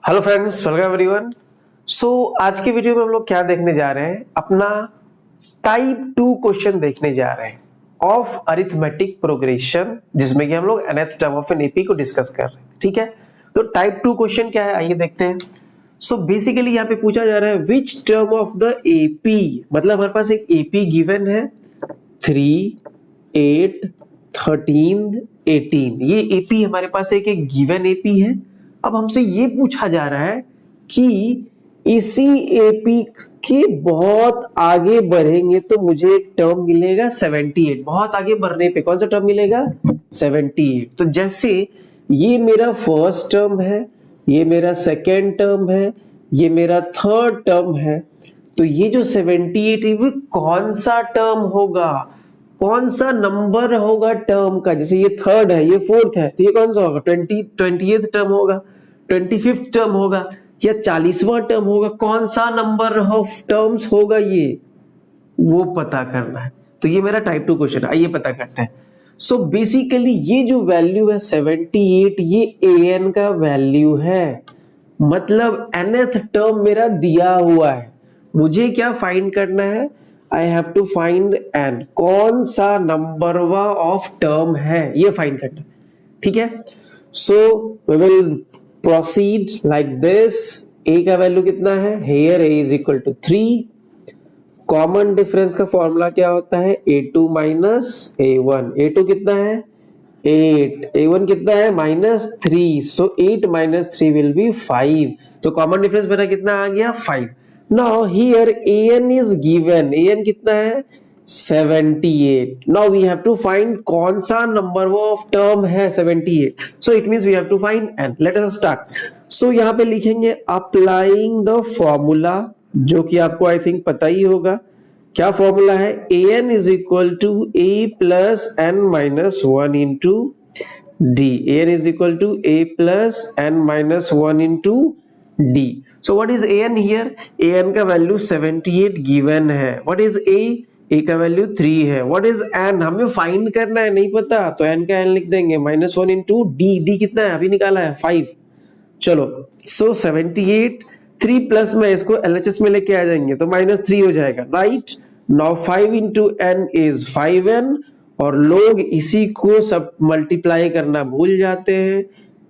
Hello friends, welcome everyone. So आज के video में हम लोग क्या देखने जा रहे हैं, अपना टाइप 2 क्वेश्चन देखने जा रहे हैं ऑफ अरिथमेटिक प्रोग्रेशन, जिसमें कि हम लोग nth term of an AP को डिस्कस कर रहे हैं। ठीक है, तो टाइप 2 क्वेश्चन क्या है आइए देखते हैं। सो बेसिकली यहाँ पे पूछा जा रहा है which term of the AP, मतलब हमारे पास एक एपी गिवन है 3, 8, 13, 18। ये एपी हमारे पास एक गिवन एपी है। अब हमसे ये पूछा जा रहा है कि इसी एपी के बहुत आगे बढ़ेंगे तो मुझे एक टर्म मिलेगा 78। बहुत आगे बढ़ने पे कौन सा टर्म मिलेगा? 78। तो जैसे ये मेरा फर्स्ट टर्म है, ये मेरा सेकेंड टर्म है, ये मेरा थर्ड टर्म है, तो ये जो 78 है वो कौन सा टर्म होगा, कौन सा नंबर होगा टर्म का? जैसे ये थर्ड है, ये फोर्थ है, तो ये कौन सा होगा? 20th टर्म होगा, 25th टर्म होगा या 40वां टर्म होगा? कौन सा नंबर ऑफ टर्म्स होगा ये, वो पता करना है। तो ये मेरा टाइप 2 क्वेश्चन है, आइए पता करते हैं। सो बेसिकली ये जो वैल्यू है 78, ये an का वैल्यू है, मतलब nth टर्म मेरा दिया हुआ है। मुझे क्या फाइंड करना है? I have to find n, कौन सा नंबर ऑफ टर्म है ये फाइंड करना है। ठीक है, so we will proceed like this. a का वैल्यू कितना है? Here a is equal to 3। Common difference का फॉर्मूला क्या होता है? a2 minus a1। a2 कितना है? 8। a1 कितना है? -3। So 8 minus 3 will be 5। तो कॉमन डिफरेंस मेरा कितना आ गया? 5। Now here an is given, an कितना है? 78। Now we have to find कौन सा नंबर ऑफ टर्म है 78। So it means we have to find n। Let us start. So यहां पे लिखेंगे अप्लाइंग द फॉर्मूला, जो कि आपको आई थिंक पता ही होगा। क्या फॉर्मूला है? an is equal to a plus n minus 1 into d। an is equal to a plus n minus 1 into d। So what is an here? an का value 78 given है। What is a का value 3 है। What is n? हमें find करना है, नहीं पता तो n का n लिख देंगे, -1 इंटू d कितना है? अभी निकाला है 5। चलो, सो 78, 3 प्लस में इसको LHS में लेके आ जाएंगे तो -3 हो जाएगा, right. Now 5 into n is 5n, और लोग इसी को सब मल्टीप्लाई करना भूल जाते हैं।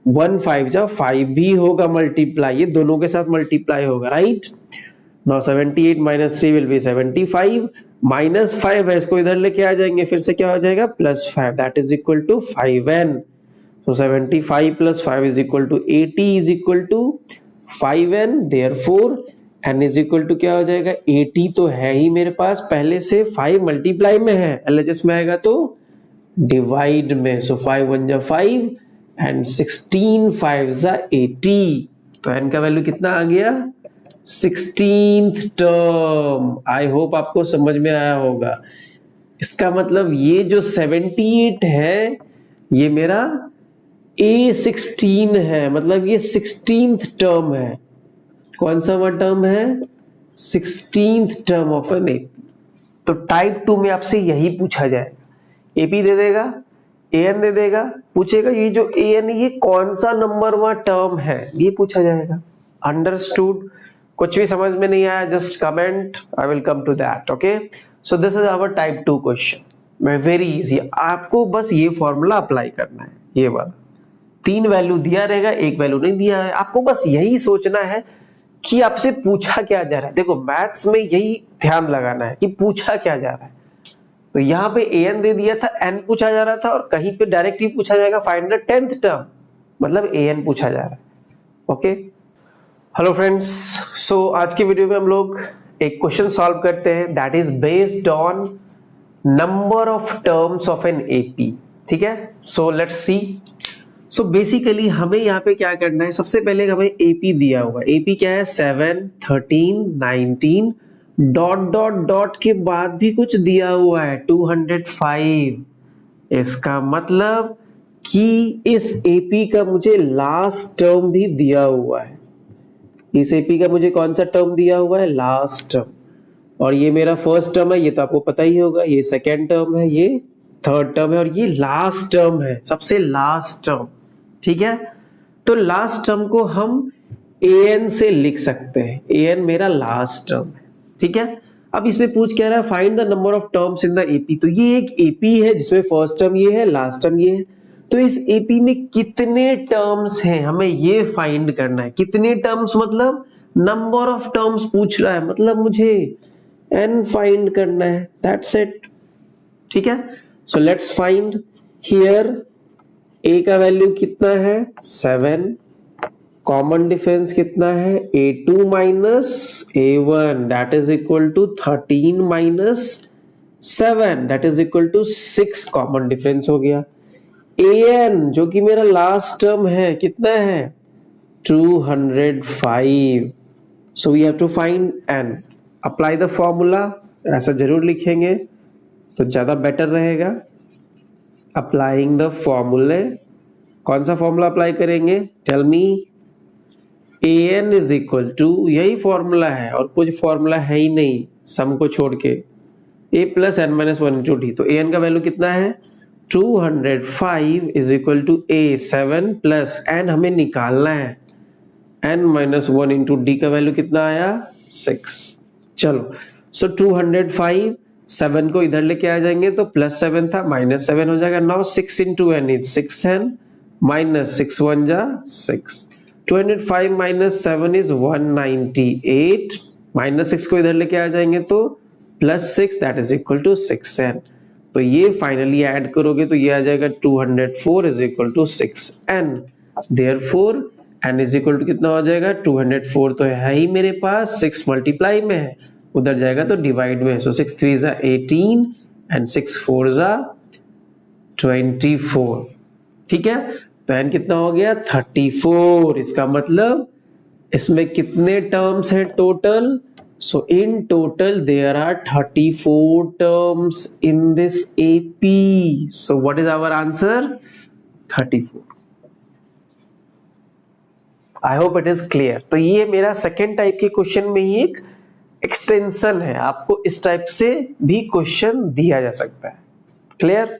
1 5 जा 5 भी होगा मल्टीप्लाई, ये दोनों के साथ मल्टीप्लाई होगा, right. Now 78 minus 3 will B 75। -5 है, इसको इधर लेके आ जाएंगे, फिर से क्या हो जाएगा? +5, that is equal to 5n। So 75 plus 5 is equal to 80 is equal to 5n, therefore n is equal to क्या हो जाएगा? 80 तो है ही मेरे पास पहले से, 5 मल्टीप्लाई में है, LHS में आएगा तो डिवाइड में। सो 5 1 जा 5 एंड 16 5 जा 80। तो n का वैल्यू कितना आ गया? 16th term. आई होप आपको समझ में आया होगा। इसका मतलब ये जो 78 है ये मेरा A16 है, मतलब ये 16th टर्म है। कौन सा वो टर्म है? 16th term of an AP. तो टाइप 2 में आपसे यही पूछा जाएगा। एपी दे देगा, an दे देगा, पूछेगा ये जो an ये कौन सा नंबर वा टर्म है, ये पूछा जाएगा। अंडरस्टूड? कुछ भी समझ में नहीं आया just comment, I will come to that. Okay, so this is our type 2 question. Very easy, आपको बस ये फॉर्मूला अप्लाई करना है। ये वाला 3 वैल्यू दिया रहेगा, 1 वैल्यू नहीं दिया है। आपको बस यही सोचना है कि आपसे पूछा क्या जा रहा है। देखो मैथ्स में यही ध्यान लगाना है कि पूछा क्या जा रहा है। तो यहाँ पे an दे दिया था, n पूछा जा रहा था, और कहीं पे डायरेक्ट ही पूछा जाएगा फाइंड द 10th टर्म, मतलब an पूछा जा रहा है। Okay, hello friends. सो आज के वीडियो में हम लोग एक क्वेश्चन सॉल्व करते हैं, that is based on number of terms of an AP. ठीक है, so let's see. So basically हमें यहाँ पे क्या करना है, सबसे पहले हमें एपी दिया हुआ है। एपी क्या है? 7 13 19 डॉट डॉट डॉट के बाद भी कुछ दिया हुआ है 205। इसका मतलब कि इस एपी का मुझे लास्ट टर्म भी दिया हुआ है। इस एपी का मुझे कौन सा टर्म दिया हुआ है? Last term. और ये मेरा फर्स्ट टर्म है, ये तो आपको पता ही होगा। ये सेकेंड टर्म है, ये थर्ड टर्म है, और ये लास्ट टर्म है, सबसे लास्ट टर्म। ठीक है, तो लास्ट टर्म को हम an से लिख सकते हैं, an मेरा लास्ट टर्म है, ठीक है। अब इसमें पूछ क्या रहा है, find the number of terms in the AP. तो ये एक एपी है जिसमें फर्स्ट टर्म ये है, लास्ट टर्म ये है। तो इस एपी में कितने टर्म्स हैं हमें ये फाइंड करना है। कितने टर्म्स मतलब नंबर ऑफ टर्म्स पूछ रहा है, मतलब मुझे n फाइंड करना है, दैट्स इट, ठीक है। So let's find here a का वैल्यू कितना है 7, कॉमन डिफरेंस कितना है a2 minus a1 that is equal to 13 minus 7 that is equal to 6, common difference हो गया। an जो कि मेरा लास्ट टर्म है कितना है 205, so we have to find n। Apply the formula, ऐसा जरूर लिखेंगे तो ज्यादा बेटर रहेगा। अप्लाइंग द फॉर्मूले, कौन सा फॉर्मूला अप्लाई करेंगे, tell me. an is equal to, यही फॉर्मूला है और कुछ फॉर्मूला है ही नहीं सम को छोड़ के, a plus n minus 1 into d. तो an का वैल्यू कितना है 205 is equal to a 7 plus n हमें निकालना है n माइनस 1 इंटू डी का वैल्यू कितना आया 6। चलो सो 205, 7 को इधर लेके आ जाएंगे तो प्लस 7 था माइनस 7 हो जाएगा। Now 6 into n is 6n minus 6 1 जा 6, 205 माइनस 7 इज 198, माइनस 6 को इधर लेके आ जाएंगे तो plus 6 that is equal to 6n। तो ये फाइनली ऐड करोगे तो ये आ जाएगा 204 is equal to 6n। Therefore n is equal to कितना हो जाएगा 204 तो है ही मेरे पास, 6 मल्टीप्लाई में है, उधर जाएगा तो डिवाइड में। सो 6 3 जा 18 एंड 6 4 जा 24, ठीक है। तो n कितना हो गया 34। इसका मतलब इसमें कितने टर्म्स हैं total, so in total there are 34 terms in this AP. So what is our answer 34। I hope it is clear. तो ये मेरा सेकेंड टाइप के क्वेश्चन में ही एक एक्सटेंशन है, आपको इस टाइप से भी क्वेश्चन दिया जा सकता है। क्लियर।